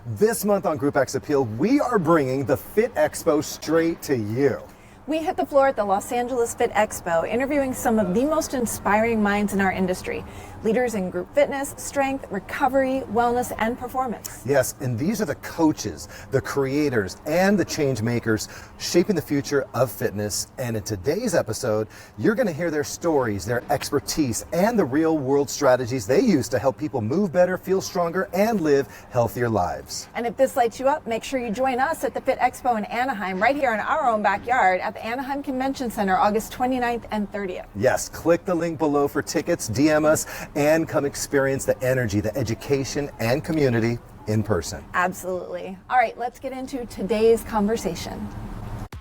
This month on Group X Appeal, we are bringing the Fit Expo straight to you. We hit the floor at the Los Angeles Fit Expo, interviewing some of the most inspiring minds in our industry. Leaders in group fitness, strength, recovery, wellness, and performance. Yes, and these are the coaches, the creators, and the change makers shaping the future of fitness. And in today's episode, you're going to hear their stories, their expertise, and the real world strategies they use to help people move better, feel stronger, and live healthier lives. And if this lights you up, make sure you join us at the Fit Expo in Anaheim, right here in our own backyard at the Anaheim Convention Center, August 29th and 30th. Yes, click the link below for tickets, DM us, and come experience the energy, the education, and community in person. Absolutely. All right, let's get into today's conversation.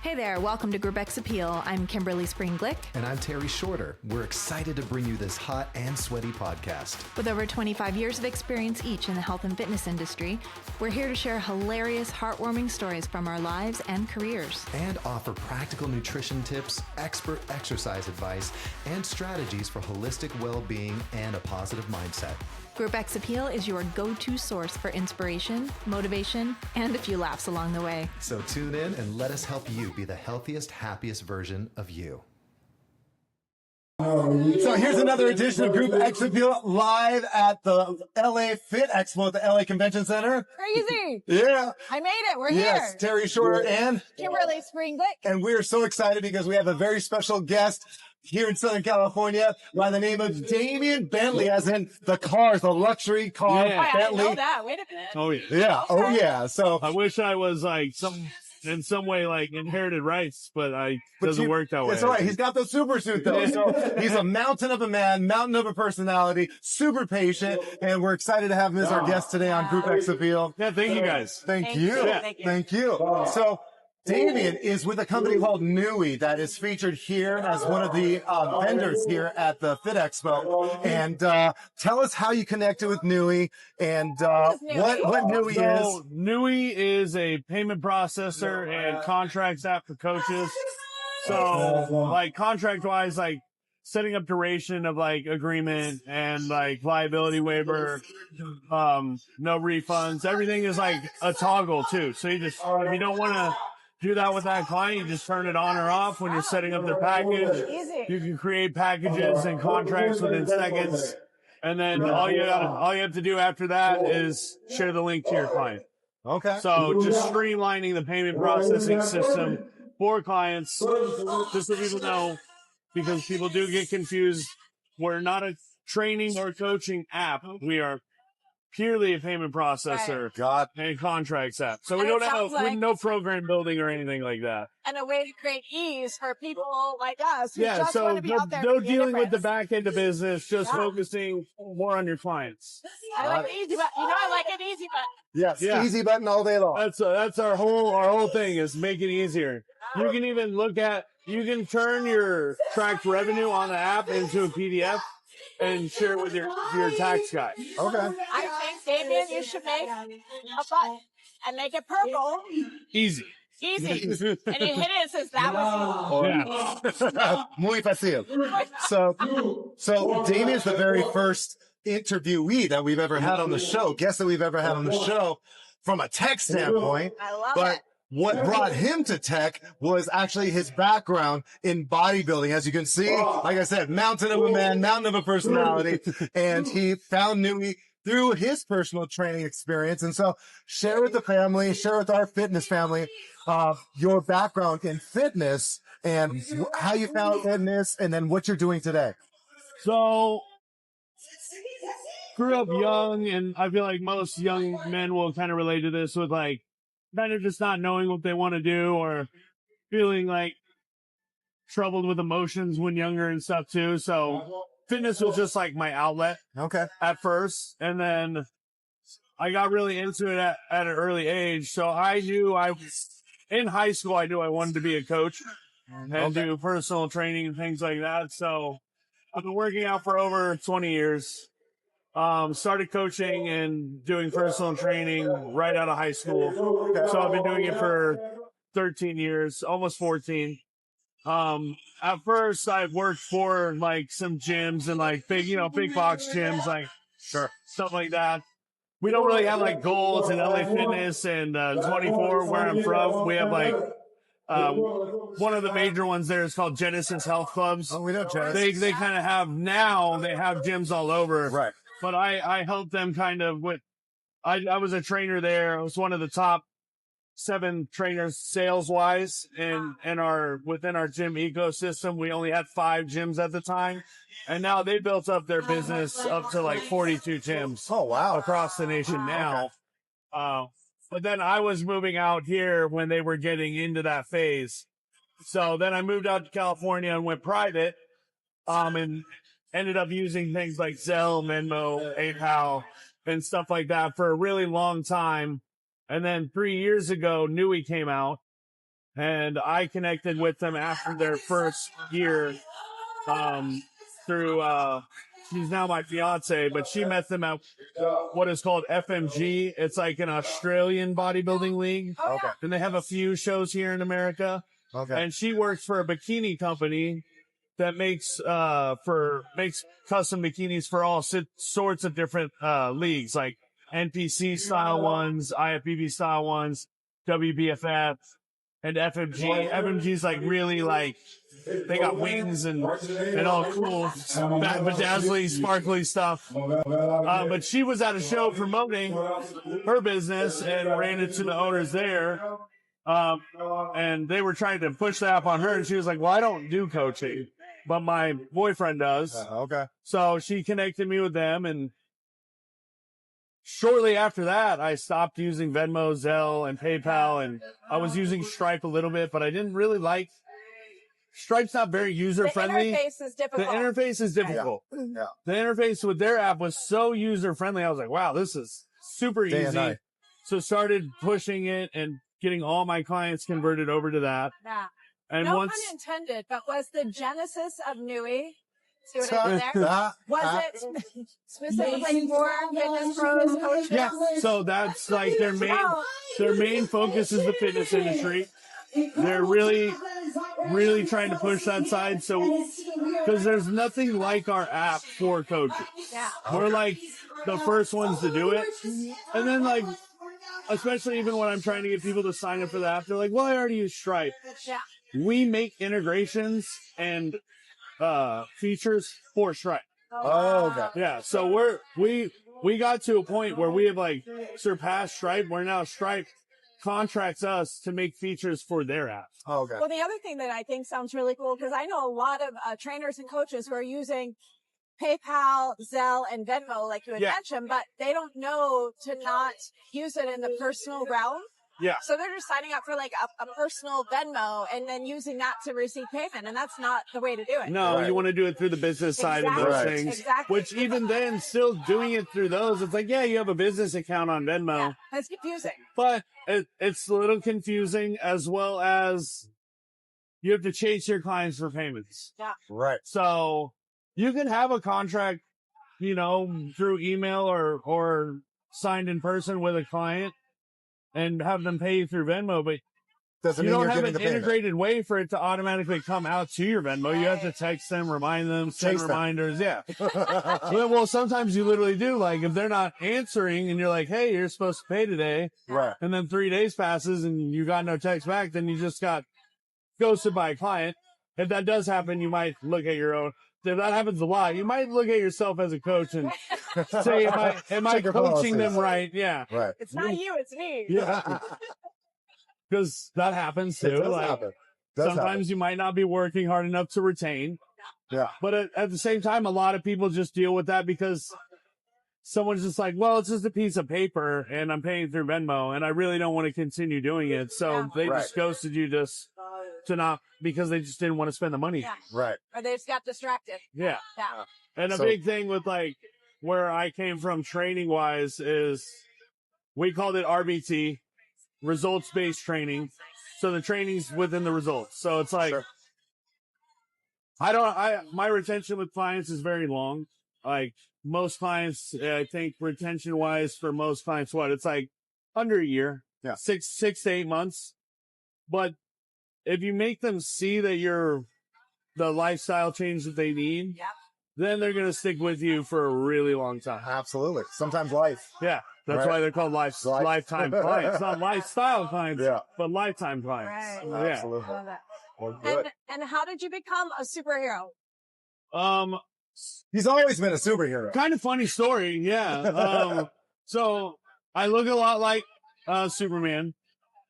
Hey there, welcome to Group X Appeal. I'm Kimberly Spring-Glick. And I'm Terry Shorter. We're excited to bring you this hot and sweaty podcast. With over 25 years of experience each in the health and fitness industry, we're here to share hilarious, heartwarming stories from our lives and careers. And offer practical nutrition tips, expert exercise advice, and strategies for holistic well-being and a positive mindset. Group X Appeal is your go-to source for inspiration, motivation, and a few laughs along the way. So tune in and let us help you be the healthiest, happiest version of you. So here's another edition of Group X Appeal live at the LA Fit Expo at the LA Convention Center. Crazy. Yeah. I made it. We're Yes, here. Terry Shorter and Kimberly Spring-Glick. And we're so excited because we have a very special guest here in Southern California by the name of Damian Bentley, as in the cars, the luxury car Yeah. I Bentley. didn't know that. Wait a minute. Oh yeah. Yeah, oh yeah. So I wish I was like in some way like inherited rights, but doesn't work that way. It's all right. He's got the super suit though. So he's a mountain of a man, mountain of a personality, super patient, and we're excited to have him as our guest today on Group X Appeal. Yeah, thank you guys. Thank you. Yeah. Thank you. So Damian is with a company called Nuvei that is featured here as one of the vendors here at the Fit Expo. And tell us how you connected with Nuvei and what Nuvei is. So Nuvei is a payment processor and contracts app for coaches. So like contract wise, like setting up duration of like agreement and like liability waiver, no refunds. Everything is like a toggle too. So you just, if you don't want to do that with that client, you just turn it on or off when you're setting up their package. Easy. You can create packages and contracts within seconds. And then all you have to do after that is share the link to your client. Okay. So just streamlining the payment processing system for clients, just so people know, because people do get confused. We're not a training or coaching app. We are purely a payment processor and contracts app. So we And don't it have sounds like- no program building or anything like that. And a way to create ease for people like us who Yeah, just so want to be out there. no making a dealing with the difference. back end of business, just focusing more on your clients. I like the easy button. You know, I like an easy button. Yes, Yeah. easy button all day long. That's our whole thing is make it easier. You can even you can turn your tracked revenue on the app into a PDF and share it with your tax guy. Okay. I think, Damian, you should make a button and make it purple. Easy. Easy. And you hit it and says that was Yeah. Muy fácil. So Damian's the very first interviewee that we've ever had on the show, guest that we've ever had on the show from a tech standpoint. I love But it. what brought him to tech was actually his background in bodybuilding. As you can see, like I said, mountain of a man, mountain of a personality, and he found Nuvei through his personal training experience. And so share with the family, share with our fitness family, your background in fitness and how you found fitness and then what you're doing today. So grew up young, and I feel like most young men will kind of relate to this with like kind of just not knowing what they want to do or feeling like troubled with emotions when younger and stuff too. So fitness was just like my outlet Okay. at first. And then I got really into it at an early age. So I knew in high school, I knew I wanted to be a coach and do personal training and things like that. So I've been working out for over 20 years. Started coaching and doing personal training right out of high school. So I've been doing it for 13 years, almost 14. At first I've worked for like some gyms and like big box gyms, like stuff like that. we don't really have like goals in LA Fitness and 24 where I'm from. We have like one of the major ones there is called Genesis Health Clubs. Oh, we know Genesis. They kind of have now, they have gyms all over. Right. But I helped them kind of with, I was a trainer there. I was one of the top 7 trainers sales wise within our gym ecosystem. We only had 5 gyms at the time. And now they built up their business up to like 42 gyms. Oh, wow. Across the nation now. Okay. But then I was moving out here when they were getting into that phase. So then I moved out to California and went private, and ended up using things like Zelle, Venmo, PayPal, and stuff like that for a really long time. And then 3 years ago, Nuvei came out, and I connected with them after their first year, through, she's now my fiance, but she met them at what is called FMG. It's like an Australian bodybuilding league. Okay. And they have a few shows here in America. Okay. And she works for a bikini company that makes custom bikinis for all sorts of different, leagues, like NPC style ones, IFBB style ones, WBFF, and FMG. FMG's like really like, they got wings and all cool, bedazzly, sparkly stuff. But she was at a show promoting her business and ran into the owners there. And they were trying to push the app on her, and she was like, well, I don't do coaching, but my boyfriend does. Okay. So she connected me with them, and shortly after that, I stopped using Venmo, Zelle, and PayPal, and I was using Stripe a little bit, but I didn't really like Stripe's not very user-friendly. The interface is difficult. The interface is difficult. Yeah. The interface with their app was so user-friendly. I was like, wow, this is super easy. So started pushing it and getting all my clients converted over to that. Yeah. And no once, pun intended, but was the genesis of Nuvei, see what I did there? Was it specifically for fitness pros, coaches? yeah, so that's like their main focus is the fitness industry. They're really trying to push that side. So, because there's nothing like our app for coaches. Yeah. We're like the first ones to do it. And then like, especially even when I'm trying to get people to sign up for the app, they're like, well, I already use Stripe. Yeah. We make integrations and features for Stripe. Oh, okay. Yeah. So we got to a point where we have like surpassed Stripe, where now Stripe contracts us to make features for their app. Oh, okay. Well, the other thing that I think sounds really cool, because I know a lot of trainers and coaches who are using PayPal, Zelle, and Venmo, like you had mentioned, but they don't know to not use it in the personal realm. Yeah. So they're just signing up for like a personal Venmo and then using that to receive payment. And that's not the way to do it. No, you want to do it through the business side of those things. Exactly. Which even then, still doing it through those, it's like, yeah, you have a business account on Venmo. Yeah, that's confusing. But it's a little confusing, as well as you have to chase your clients for payments. Yeah. Right. So you can have a contract, through email or signed in person with a client and have them pay you through Venmo, but doesn't you mean don't you're have getting an the payment. integrated way for it to automatically come out to your Venmo. You have to text them, remind them, send reminders. Yeah. Well, sometimes you literally do. Like if they're not answering and you're like, hey, you're supposed to pay today. Right. And then 3 days passes and you got no text back, then you just got ghosted by a client. If that does happen, you might look at your own. If that happens a lot, you might look at yourself as a coach and say, am I coaching them right? Yeah. Right. It's not you, it's me. Yeah. Because that happens too. It does like happen. sometimes you might not be working hard enough to retain. Yeah. But at the same time, a lot of people just deal with that because someone's just like, well, it's just a piece of paper and I'm paying through Venmo and I really don't want to continue doing it. So they just ghosted you just to not, because they just didn't want to spend the money. Yeah. Right. Or they just got distracted. Yeah. Yeah. And a big thing with like where I came from training wise is we called it RBT, results based training. So the training's within the results. So it's like, my retention with clients is very long. Like most clients, I think retention wise for most clients, it's like under a year, 6 to 8 months. But if you make them see that you're the lifestyle change that they need, then they're going to stick with you for a really long time. Absolutely. Sometimes life. Yeah. That's why they're called lifetime clients. Not lifestyle clients, Yeah. but lifetime clients. Right. Yeah. Absolutely. Love that. Well, good. And how did you become a superhero? He's always been a superhero. Kind of funny story. Yeah. So I look a lot like Superman.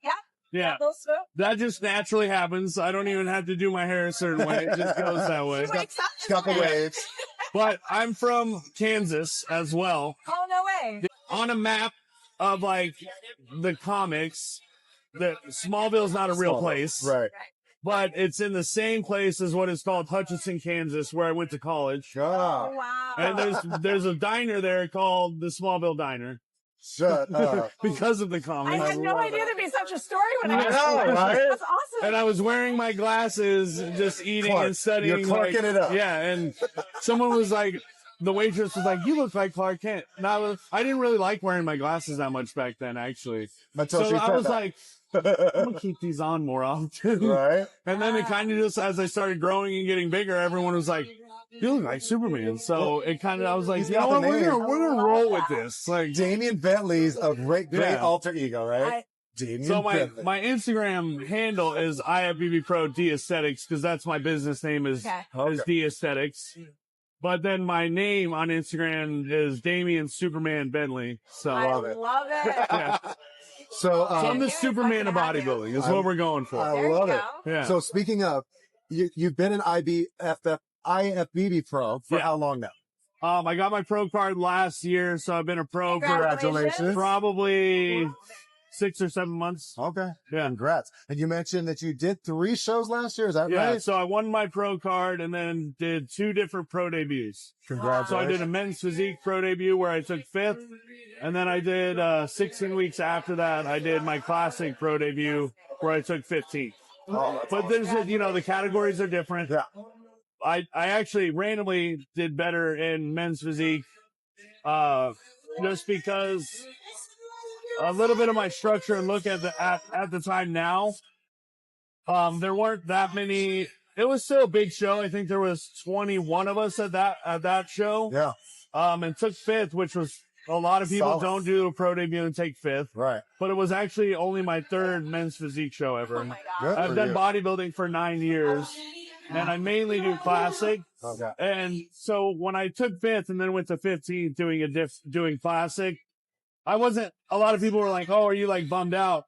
Yeah. Yeah. Those two? That just naturally happens. I don't even have to do my hair a certain way. It just goes that way. Wakes up He's got the waves. But I'm from Kansas as well. Oh, no way. On a map of like the comics, that Smallville's not a real place. Right. But it's in the same place as what is called Hutchinson, Kansas, where I went to college. Ah, Oh, wow. And there's a diner there called the Smallville Diner shut up. because of the I comic. had no idea there'd be such a story when I I know, right? That's awesome. And I was wearing my glasses, just eating Clark. and studying. You're Clarking like, it up. Yeah, and someone was like, the waitress was like, "You look like Clark Kent." And I didn't really like wearing my glasses that much back then, actually. Until So she I said was that. like, I'm gonna keep these on more often. Right? And then it kind of just, as I started growing and getting bigger, everyone was like, "You look like Superman." So it kind of, I was like, He's you know got the what, name. we're gonna roll with this. Like, Damian Bentley's a great Yeah. alter ego, right? Damian so Bentley. my Instagram handle is IFBB Pro D Aesthetics because that's my business name is D Aesthetics. But then my name on Instagram is Damian Superman Bentley. So I love it. love it. yeah. So, So I'm the Superman of bodybuilding is what we're going for. I There you love it. go. Yeah. So speaking of, you've been an IFBB pro for how long now? I got my pro card last year, so I've been a pro for Congratulations. probably 6 or 7 months. Okay. Yeah. Congrats. And you mentioned that you did 3 shows last year. Is that Yeah, right? so I won my pro card and then did 2 different pro debuts. Congratulations. So I did a men's physique pro debut where I took 5th. And then I did 16 weeks after that, I did my classic pro debut where I took 15th. But there's, the categories are different. Yeah. I actually randomly did better in men's physique, just because a little bit of my structure and look at the time now, there weren't that many. It was still a big show. I think there was 21 of us at that show. Yeah. And took 5th, which was a lot of people Solid. don't do a pro debut and take 5th. Right. But it was actually only my 3rd men's physique show ever. Oh my God. Good I've for done you. bodybuilding for 9 years, and I mainly do classic. Okay. And so when I took 5th and then went to 15th doing classic, a lot of people were like, "Oh, are you like bummed out?"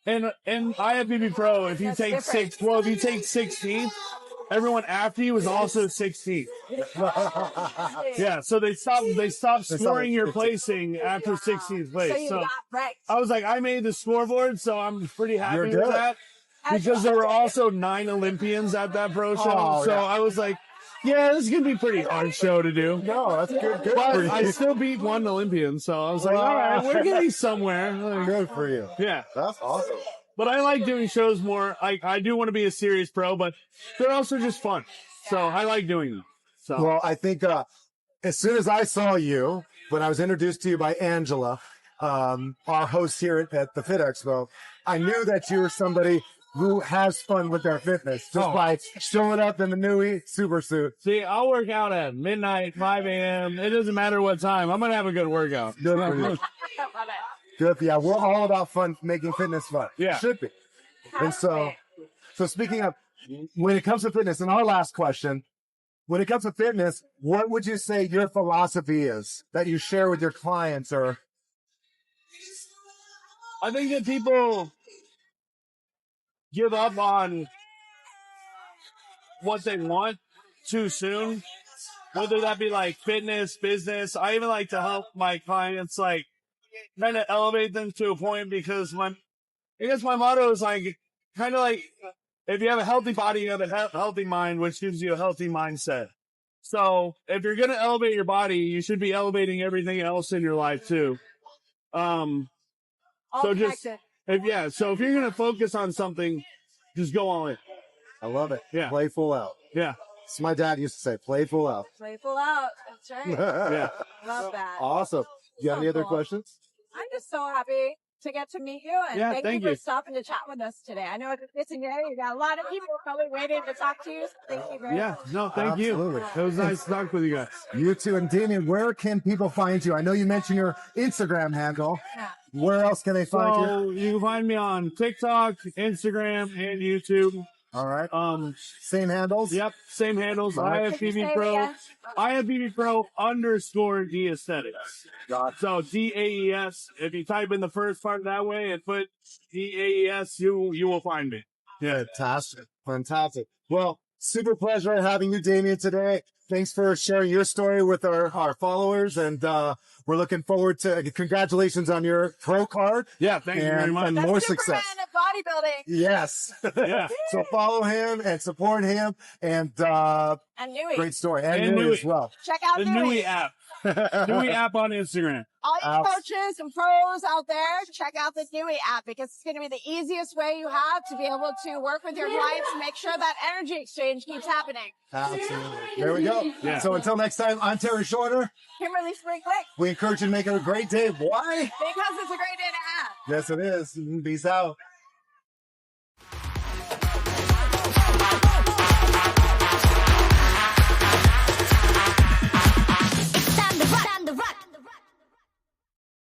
And IFBB Pro, if you That's take different. if you take 16th, everyone after you is also 16th. Yeah, so they stopped scoring your placing after 16th place. So you got right. I was like, I made the scoreboard, so I'm pretty happy You're with good. that. Because there were also 9 Olympians at that pro show. Oh, so yeah. I was like, yeah, this is going to be a pretty hard show to do. No, that's good. Good But for you. I still beat 1 Olympian, so I was like, Wow. all right, we're getting somewhere. Like, Good for you. yeah. That's awesome. But I like doing shows more. I do want to be a serious pro, but they're also just fun. So I like doing them. So Well, I think as soon as I saw you, when I was introduced to you by Angela, our host here at the Fit Expo, I knew that you were somebody who has fun with their fitness just by showing up in the Nuvei super suit. see, I'll work out at midnight, 5 a.m. It doesn't matter what time. I'm going to have a good workout. Good for you. Love it. Good. Yeah, we're all about fun, making fitness fun. Yeah. Should be. And so speaking of, when it comes to fitness, and our last question, when it comes to fitness, what would you say your philosophy is that you share with your clients or? I think that people give up on what they want too soon, whether that be like fitness, business. I even like to help my clients like kind of elevate them to a point because I guess my motto is like kind of like if you have a healthy body, you have a healthy mind, which gives you a healthy mindset. So if you're going to elevate your body, you should be elevating everything else in your life too. All So just connected. so if you're gonna focus on something, just go all in. I love it. Yeah. Play full out. Yeah, So my dad used to say, play full out. Playful out. That's right. yeah. Love that. Awesome. Do you have any other Cool. questions? I'm just so happy to get to meet you. And Yeah, thank you for stopping to chat with us today. I know it's a busy day. You got a lot of people probably waiting to talk to you. So thank you very much. No, thank you. It was nice to talk with you guys. You too. And Damian, where can people find you? I know you mentioned your Instagram handle. Yeah. Where else can they find you? So you can find me on TikTok, Instagram, and YouTube. All right. Same handles? Yep, same handles. Right. IFBB Pro. IFBB Pro _D Aesthetics. So DAES. If you type in the first part that way and put DAES, you will find me. Yeah. Fantastic. Well, super pleasure having you, Damian, today. Thanks for sharing your story with our followers, and we're looking forward to congratulations on your pro card. Yeah, thank you very much. And That's more Superman success. of bodybuilding. Yes. Yeah. So follow him and support him, and And Nuvei. great story. And And Nuvei Nuvei. as well. Check out The Nuvei. Nuvei app. Nuvei app on Instagram. All you coaches and pros out there, check out the Nuvei app because it's going to be the easiest way you have to be able to work with your clients and make sure that energy exchange keeps happening. Absolutely. There we go. Yeah. So until next time, I'm Terry Shorter. Kimberly Spring Quick, We encourage you to make it a great day. Why? because it's a great day to have. Yes, it is. Peace out.